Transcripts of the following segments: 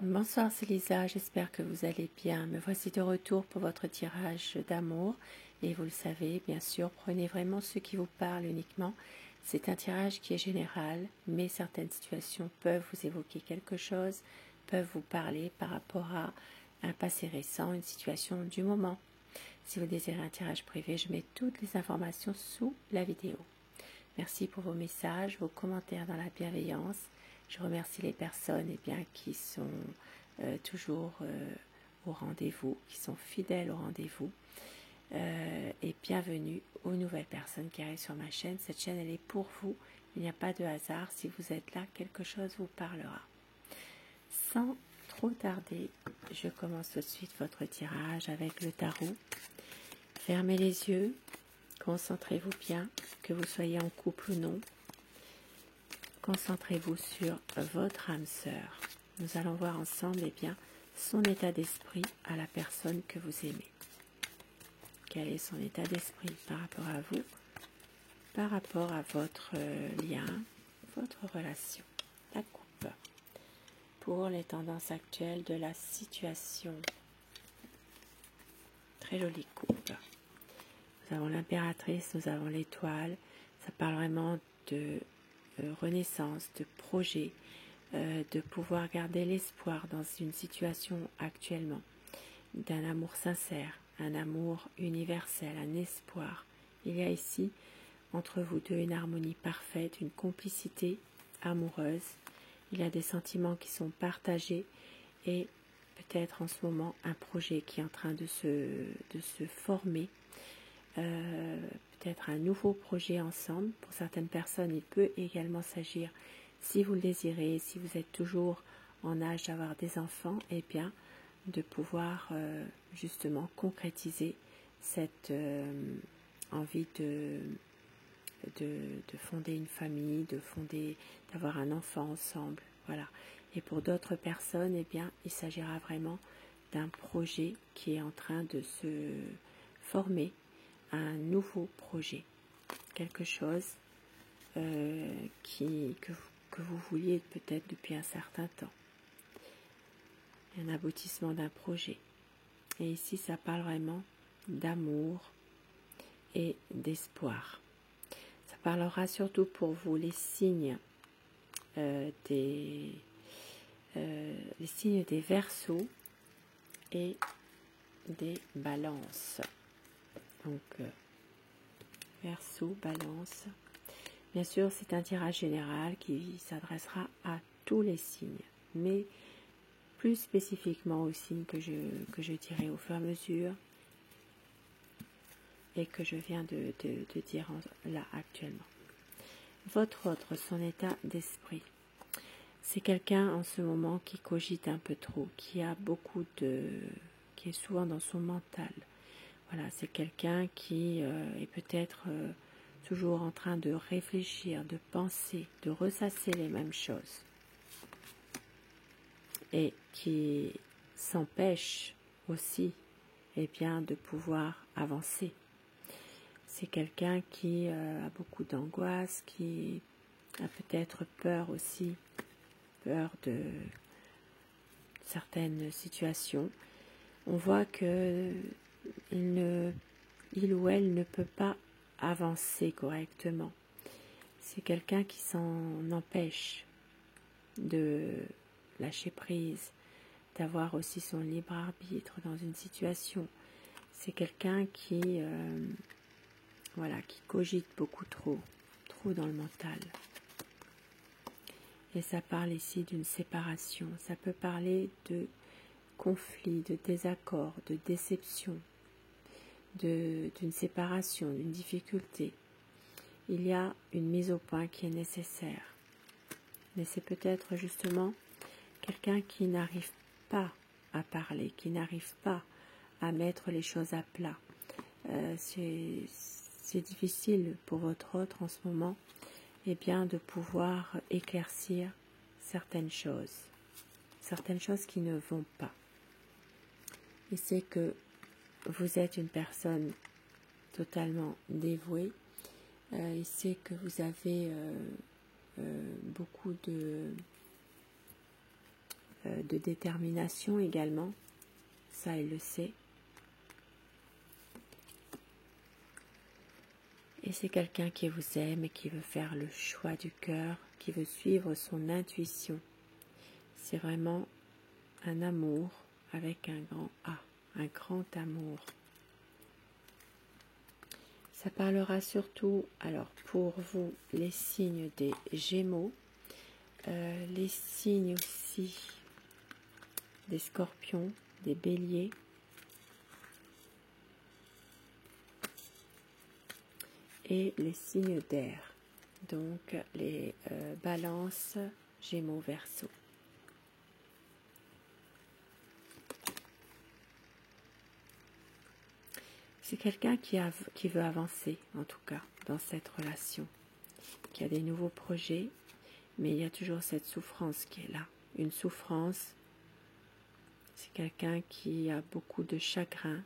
Bonsoir, c'est Lisa, j'espère que vous allez bien. Me voici de retour pour votre tirage d'amour. Et vous le savez, bien sûr, prenez vraiment ce qui vous parle uniquement. C'est un tirage qui est général, mais certaines situations peuvent vous évoquer quelque chose, peuvent vous parler par rapport à un passé récent, une situation du moment. Si vous désirez un tirage privé, je mets toutes les informations sous la vidéo. Merci pour vos messages, vos commentaires dans la bienveillance. Je remercie les personnes qui sont toujours au rendez-vous, qui sont fidèles au rendez-vous. Et bienvenue aux nouvelles personnes qui arrivent sur ma chaîne. Cette chaîne, elle est pour vous. Il n'y a pas de hasard. Si vous êtes là, quelque chose vous parlera. Sans trop tarder, je commence tout de suite votre tirage avec le tarot. Fermez les yeux. Concentrez-vous bien, que vous soyez en couple ou non. Concentrez-vous sur votre âme sœur. Nous allons voir ensemble son état d'esprit à la personne que vous aimez. Quel est son état d'esprit par rapport à vous, par rapport à votre lien, votre relation. La coupe. Pour les tendances actuelles de la situation. Très jolie coupe. Nous avons l'impératrice, nous avons l'étoile. Ça parle vraiment de renaissance, de projet, de pouvoir garder l'espoir dans une situation actuellement, d'un amour sincère, un amour universel, un espoir. Il y a ici, entre vous deux, une harmonie parfaite, une complicité amoureuse. Il y a des sentiments qui sont partagés et peut-être en ce moment un projet qui est en train de se former. Peut-être un nouveau projet ensemble. Pour certaines personnes, il peut également s'agir, si vous le désirez, si vous êtes toujours en âge d'avoir des enfants, de pouvoir justement concrétiser cette envie de fonder une famille, d'avoir un enfant ensemble. Voilà. Et pour d'autres personnes, il s'agira vraiment d'un projet qui est en train de se former, un nouveau projet, quelque chose que vous vouliez peut-être depuis un certain temps, un aboutissement d'un projet. Et ici, ça parle vraiment d'amour et d'espoir. Ça parlera surtout pour vous les signes des Verseaux et des Balances. Donc, Verseau, Balance. Bien sûr, c'est un tirage général qui s'adressera à tous les signes, mais plus spécifiquement aux signes que je dirai au fur et à mesure et que je viens de dire là actuellement. Votre autre, son état d'esprit. C'est quelqu'un en ce moment qui cogite un peu trop, qui est souvent dans son mental. Voilà, c'est quelqu'un qui est peut-être toujours en train de réfléchir, de penser, de ressasser les mêmes choses. Et qui s'empêche aussi de pouvoir avancer. C'est quelqu'un qui a beaucoup d'angoisse, qui a peut-être peur aussi, peur de certaines situations. On voit que il ou elle ne peut pas avancer correctement. C'est quelqu'un qui s'en empêche de lâcher prise, d'avoir aussi son libre arbitre dans une situation. C'est quelqu'un qui cogite beaucoup trop dans le mental. Et ça parle ici d'une séparation. Ça peut parler de conflit, de désaccord, de déception, d'une séparation, d'une difficulté. Il y a une mise au point qui est nécessaire. Mais c'est peut-être justement quelqu'un qui n'arrive pas à parler, qui n'arrive pas à mettre les choses à plat. C'est difficile pour votre autre en ce moment de pouvoir éclaircir certaines choses qui ne vont pas. Et c'est que vous êtes une personne totalement dévouée. Il sait que vous avez beaucoup de de détermination également, ça il le sait. Et c'est quelqu'un qui vous aime et qui veut faire le choix du cœur, qui veut suivre son intuition. C'est vraiment un amour avec un grand A, un grand amour. Ça parlera surtout, alors pour vous, les signes des Gémeaux, les signes aussi des Scorpions, des Béliers, et les signes d'air, donc les Balances, Gémeaux, Verseaux. C'est quelqu'un qui veut avancer, en tout cas, dans cette relation, qui a des nouveaux projets, mais il y a toujours cette souffrance qui est là. Une souffrance, c'est quelqu'un qui a beaucoup de chagrin,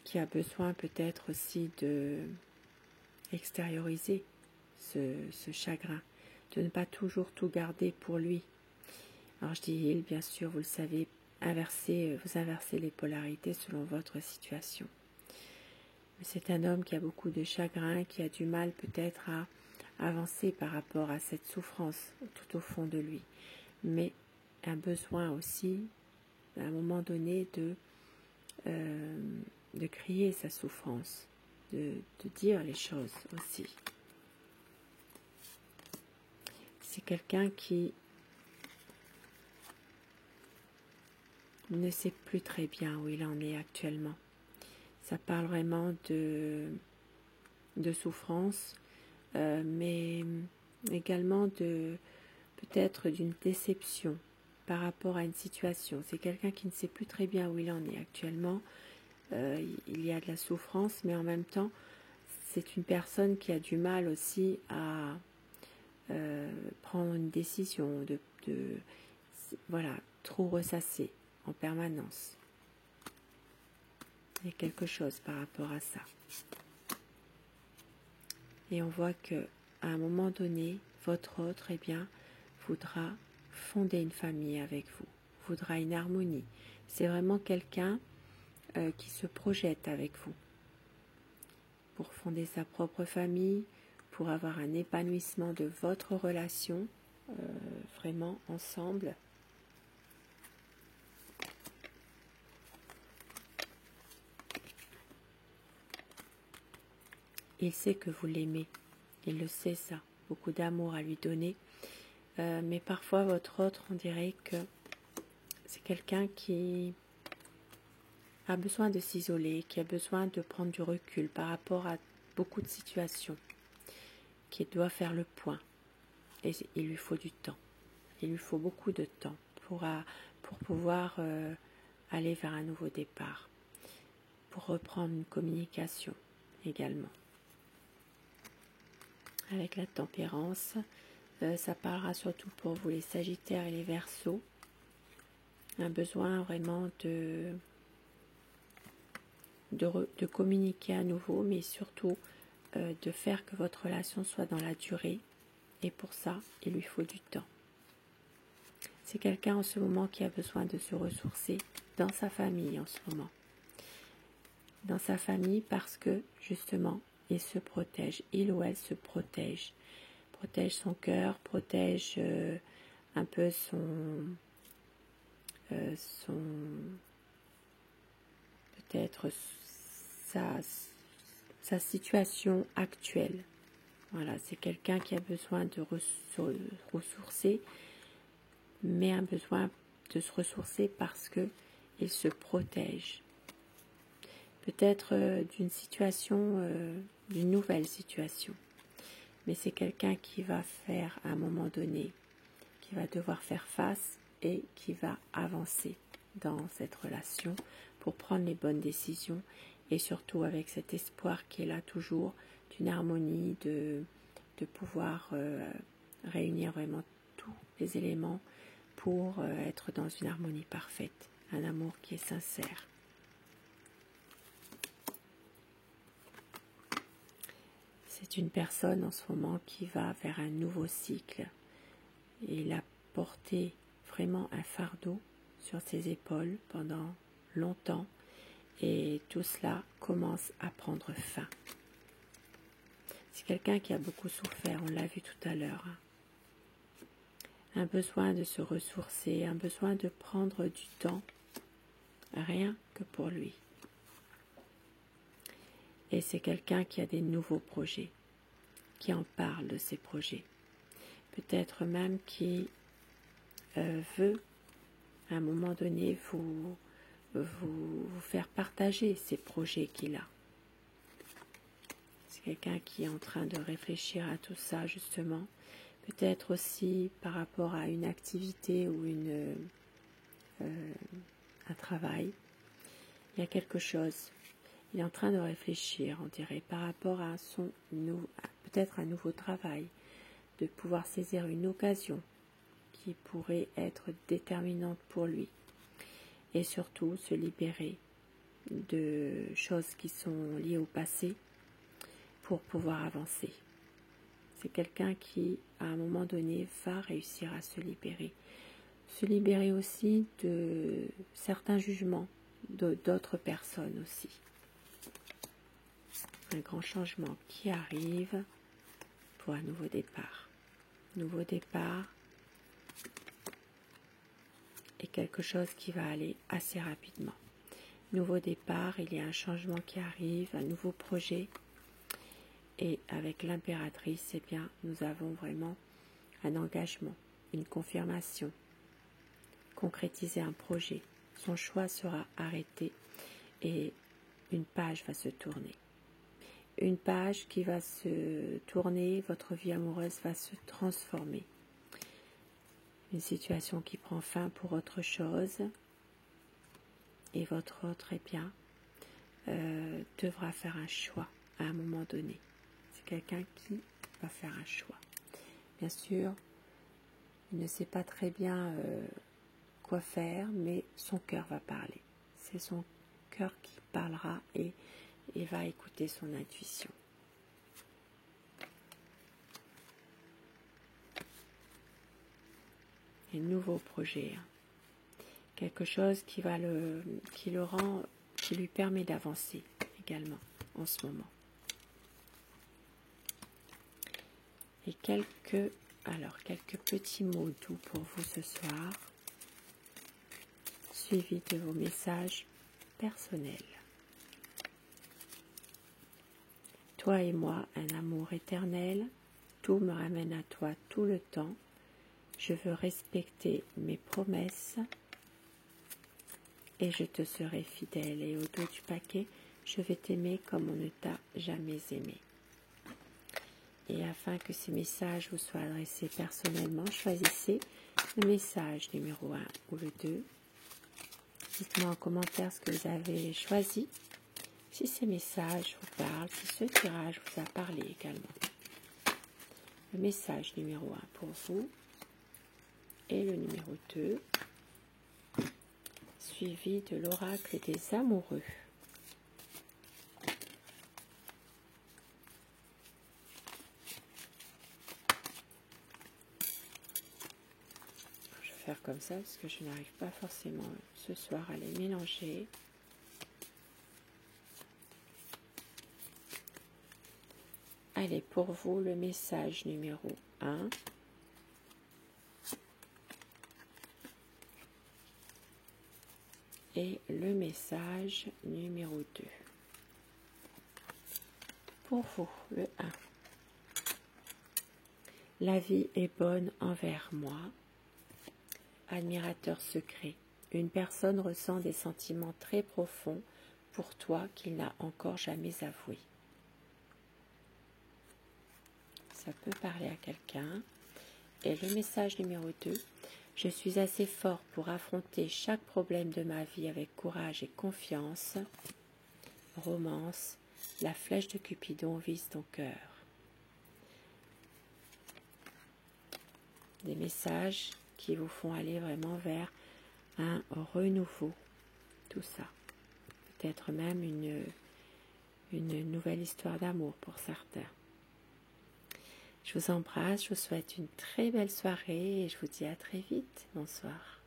qui a besoin peut-être aussi de extérioriser ce chagrin, de ne pas toujours tout garder pour lui. Alors je dis il, bien sûr, vous le savez, vous inversez les polarités selon votre situation. Mais c'est un homme qui a beaucoup de chagrin, qui a du mal peut-être à avancer par rapport à cette souffrance tout au fond de lui. Mais un besoin aussi, à un moment donné, de crier sa souffrance, de dire les choses aussi. C'est quelqu'un qui ne sait plus très bien où il en est actuellement. Ça parle vraiment de souffrance, mais également peut-être d'une déception par rapport à une situation. C'est quelqu'un qui ne sait plus très bien où il en est actuellement. Il y a de la souffrance, mais en même temps, c'est une personne qui a du mal aussi à prendre une décision, voilà, trop ressasser en permanence. Il y a quelque chose par rapport à ça. Et on voit que à un moment donné, votre autre, eh bien, voudra fonder une famille avec vous, voudra une harmonie. C'est vraiment quelqu'un qui se projette avec vous pour fonder sa propre famille, pour avoir un épanouissement de votre relation, vraiment ensemble. Il sait que vous l'aimez, il le sait ça, beaucoup d'amour à lui donner, mais parfois votre autre, on dirait que c'est quelqu'un qui a besoin de s'isoler, qui a besoin de prendre du recul par rapport à beaucoup de situations, qui doit faire le point, et il lui faut du temps, il lui faut beaucoup de temps pour pouvoir aller vers un nouveau départ, pour reprendre une communication également. Avec la tempérance, ça parlera surtout pour vous les Sagittaires et les Verseaux. Un besoin vraiment de communiquer à nouveau, mais surtout de faire que votre relation soit dans la durée. Et pour ça, il lui faut du temps. C'est quelqu'un en ce moment qui a besoin de se ressourcer dans sa famille en ce moment. Dans sa famille parce que justement, il se protège, il ou elle se protège son cœur, protège un peu peut-être sa situation actuelle. Voilà, c'est quelqu'un qui a besoin de ressourcer, mais un besoin de se ressourcer parce que il se protège. Peut-être d'une situation, d'une nouvelle situation. Mais c'est quelqu'un qui va faire à un moment donné, qui va devoir faire face et qui va avancer dans cette relation pour prendre les bonnes décisions et surtout avec cet espoir qui est là toujours d'une harmonie, de pouvoir réunir vraiment tous les éléments pour être dans une harmonie parfaite, un amour qui est sincère. C'est une personne en ce moment qui va vers un nouveau cycle, Il a porté vraiment un fardeau sur ses épaules pendant longtemps et tout cela commence à prendre fin. C'est quelqu'un qui a beaucoup souffert, on l'a vu tout à l'heure. Un besoin de se ressourcer, un besoin de prendre du temps, rien que pour lui. Et c'est quelqu'un qui a des nouveaux projets, qui en parle de ses projets. Peut-être même qui veut, à un moment donné, vous faire partager ces projets qu'il a. C'est quelqu'un qui est en train de réfléchir à tout ça, justement. Peut-être aussi par rapport à une activité ou un travail. Il y a quelque chose. Il est en train de réfléchir, on dirait, par rapport à peut-être un nouveau travail, de pouvoir saisir une occasion qui pourrait être déterminante pour lui. Et surtout se libérer de choses qui sont liées au passé pour pouvoir avancer. C'est quelqu'un qui, à un moment donné, va réussir à se libérer. Se libérer aussi de certains jugements d'autres personnes aussi. Un grand changement qui arrive pour un nouveau départ. Nouveau départ est quelque chose qui va aller assez rapidement. Nouveau départ, il y a un changement qui arrive, un nouveau projet. Et avec l'impératrice, eh bien, nous avons vraiment un engagement, une confirmation, concrétiser un projet. Son choix sera arrêté et une page va se tourner. Une page qui va se tourner, votre vie amoureuse va se transformer. Une situation qui prend fin pour autre chose et votre autre, eh bien, devra faire un choix à un moment donné. C'est quelqu'un qui va faire un choix. Bien sûr, il ne sait pas très bien quoi faire, mais son cœur va parler. C'est son cœur qui parlera et va écouter son intuition. Un nouveau projet, quelque chose qui lui permet d'avancer également en ce moment. Et quelques petits mots doux pour vous ce soir, suivis de vos messages personnels. Toi et moi, un amour éternel, tout me ramène à toi tout le temps. Je veux respecter mes promesses et je te serai fidèle. Et au dos du paquet, je vais t'aimer comme on ne t'a jamais aimé. Et afin que ces messages vous soient adressés personnellement, choisissez le message numéro 1 ou le 2. Dites-moi en commentaire ce que vous avez choisi, si ces messages vous parlent, si ce tirage vous a parlé également. Le message numéro 1 pour vous et le numéro 2, suivi de l'oracle des amoureux. Je vais faire comme ça parce que je n'arrive pas forcément ce soir à les mélanger. Allez, pour vous, le message numéro 1. Et le message numéro 2. Pour vous, le 1. La vie est bonne envers moi. Admirateur secret. Une personne ressent des sentiments très profonds pour toi qu'il n'a encore jamais avoués. Ça peut parler à quelqu'un. Et le message numéro 2. Je suis assez fort pour affronter chaque problème de ma vie avec courage et confiance. Romance, la flèche de Cupidon vise ton cœur. Des messages qui vous font aller vraiment vers un renouveau. Tout ça. Peut-être même une nouvelle histoire d'amour pour certains. Je vous embrasse, je vous souhaite une très belle soirée et je vous dis à très vite. Bonsoir.